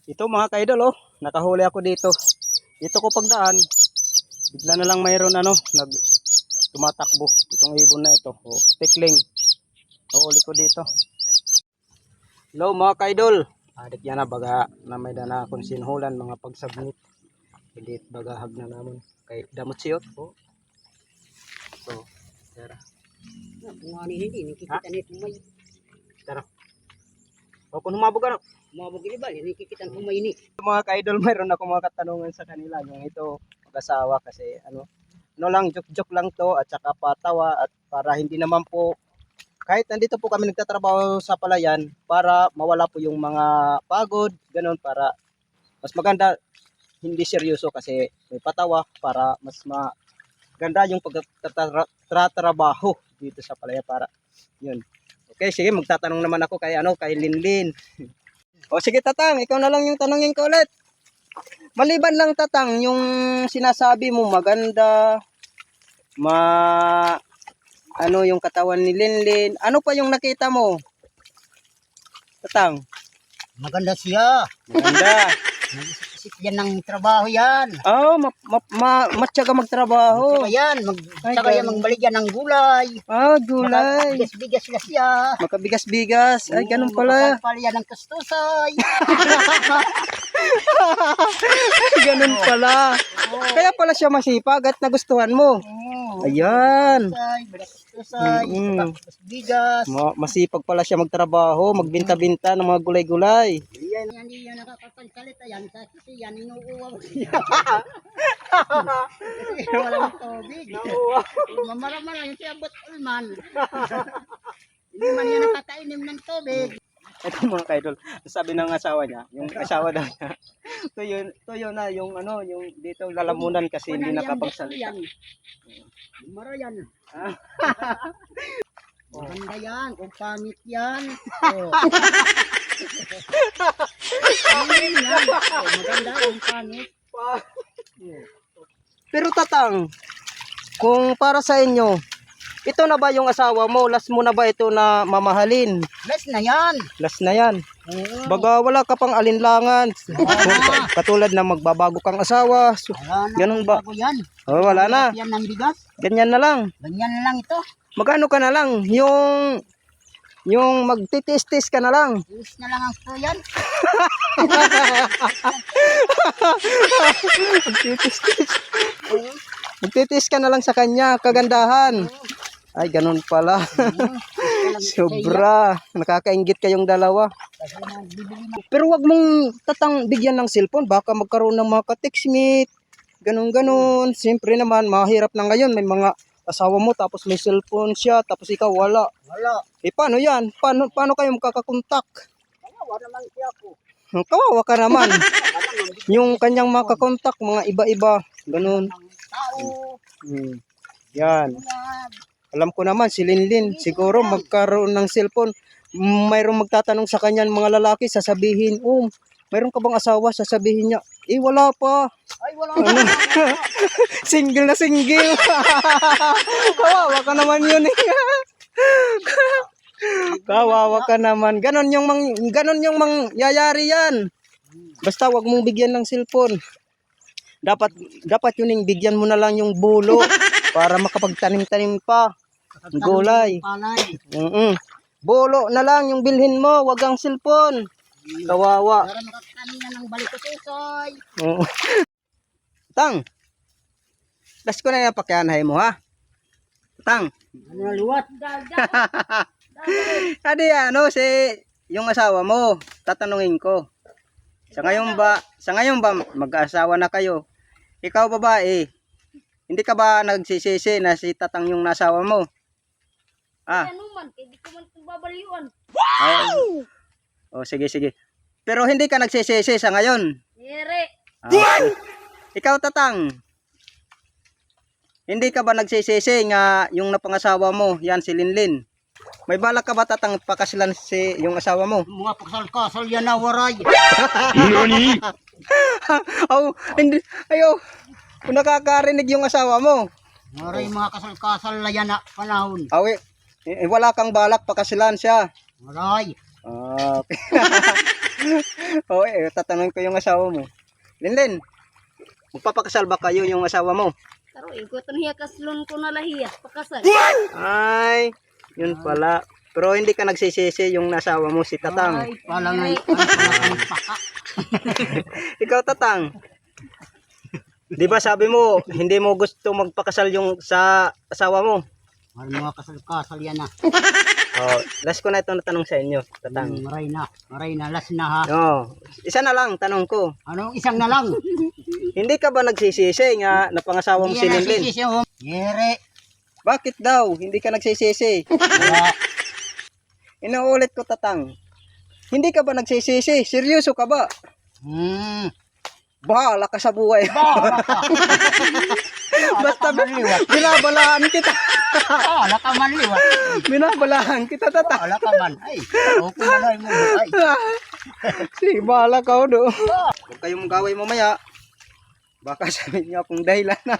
Ito mga kaidol, oh, nakahuli ako dito. Dito ko pagdaan, bigla na lang mayroon tumatakbo. Itong ibon na ito, oh, tikling. Nahuli ko dito. Hello mga kaidol. Adik yan na baga na may dana akong sinhulan mga pagsubmit. Hindi bagahag na naman. Kay damot siyot, oh. So, tara. Kung ano hindi, nakikita nito may Tara. O kung humabog ano? mabog ilibal, nakikita kung may ini. Mga ka-idol, mayroon ako mga katanungan sa kanila. Yung ito, mag-asawa kasi ano lang, joke-joke lang to at saka patawa at para hindi naman po, kahit nandito po kami nagtatrabaho sa palayan, para mawala po yung mga pagod, ganun, para mas maganda, hindi seryoso kasi may patawa para mas maganda yung pagtatrabaho dito sa palayan para yun. Okay, sige, magtatanong naman ako kay Linlin. O sige Tatang, ikaw na lang yung tanongin ko ulit. Maliban lang Tatang, yung sinasabi mo maganda, yung katawan ni Linlin, ano pa yung nakita mo? Tatang. Maganda siya. Maganda. Isip yan ng trabaho yan. Oh, matyaga magtrabaho. Saka yan, saka yan magbaligyan ng gulay. Ah, gulay. Bigas-bigas na siya. Makabigas-bigas. Ay, ganun pala. Makapal yan ng kastusay. Ganun pala. Kaya pala siya masipag at nagustuhan mo. Ayan. Kastusay, bigas. Masipag pala siya magtrabaho, magbinta-binta ng mga gulay-gulay. Yan, hindi yan nakakapagsalita yan. Kasi yan, inuuwa mo siya. Kasi walang tubig. Mamara-mara yung siya abot ulman. Hindi man yan nakakainim ng tubig. Ito mga kaidol, sabi ng asawa niya, yung asawa daw niya, tuyo na yung yung dito lalamunan kasi hindi nakapagsalita. Mara yan. Maganda yan, kung pangit yan. Maganda kung pangit. Pero Tatang, kung para sa inyo, ito na ba yung asawa mo? Last mo na ba ito na mamahalin? Last na yan. Last na yan. Baga wala ka pang alinlangan. Katulad na magbabago kang asawa. Ganun ba? Yan. Oh, wala na. Yan ng bigas. Ganyan na lang. Ganyan na lang ito. Magano ka na lang? Yung magtitis-tis ka na lang. Ilis na lang ang yan. Magtitis-tis. Magtitis ka na lang sa kanya, kagandahan. Ay, ganun pala. Sobra. Nakakaingit kayong dalawa. Pero wag mong Tatang bigyan ng cellphone. Baka magkaroon ng mga ka-textmate. Ganun-ganun. Siyempre naman, mahirap na ngayon. May mga asawa mo, tapos may cellphone siya, tapos ikaw wala. Wala. Paano yan? Paano kayo makakakontak? Kawawa naman siya po. Kawawa ka naman. Yung kanyang makakontak, mga iba-iba. Ganun. Tao. Yan. Alam ko naman si Linlin, siguro magkaroon ng cellphone, mayroong magtatanong sa kanya mga lalaki, sasabihin, mayroon ka bang asawa? Sasabihin niya, wala pa. Ay, wala Ano? Single na single. Kawawa ka naman yun eh. Kawawa ka naman. Ganon yung mangyayari yan. Basta wag mong bigyan ng cellphone. Dapat yun bigyan mo na lang yung bulo para makapagtanim-tanim pa. Gulay. Bulo na lang yung bilhin mo, wag ang cellphone. Kawawa. Para makakanin na ng balik ko susoy. Tang. Das ko na yung pakyanhay mo ha. Tang. Ano luwat? Adi yung asawa mo, tatanungin ko. Sa ngayon ba mag-asawa na kayo? Ikaw babae, hindi ka ba nagsisisi na si Tatang yung nasawa mo? Ano man, hindi ko man babaliwan. Wow! Sige. Pero hindi ka nagsisisi sa ngayon. Ere. Okay. Ikaw Tatang, hindi ka ba nagsisisi nga yung napangasawa mo, yan si Linlin? May balak ka ba Tatang pakasilan yung asawa mo? Mga pakasal-kasal yan na waray. Nani? Hindi. Kung nakakarinig yung asawa mo. Waray mga kasal-kasal na yan na panahon. Wala kang balak pakasilan siya. Waray. Ah, okay. Okay, tatanungin ko yung asawa mo. Linlin, magpapakasal ba kayo yung asawa mo? Taro, igutan hiya kaslon ko na lahiya. Pakasal. Ay, yun pala. Pero hindi ka nagsisisi yung nasawa mo si Tatang. Ay, pala nga. Ay, paka. Ikaw Tatang. 'Di ba sabi mo hindi mo gusto magpakasal yung sa asawa mo? Mahal mga kasal-kasal yan na. Oh, last ko na ito na tanong sa inyo, Tatang. Maray na, last na ha. Oh, isa na lang tanong ko. Anong isang na lang? Hindi ka ba nagsisisi nga napangasawa mo si Linlin? Yere. Bakit daw hindi ka nagsisisi? Wala. Inuulit ko Tatang. Hindi ka ba nagsisisi? Seryoso ka ba? Bahala ka sa buhay. Bahala ka. Basta manliwat. binabalaan kita. Bahala ka manliwat. Binabalaan kita Tatang. Bahala ka man. Ay, okay na lang mo. Ay. Si bahala ka do. Huwag kayong gaway mamaya. Baka sabihin niyo akong dahilan na.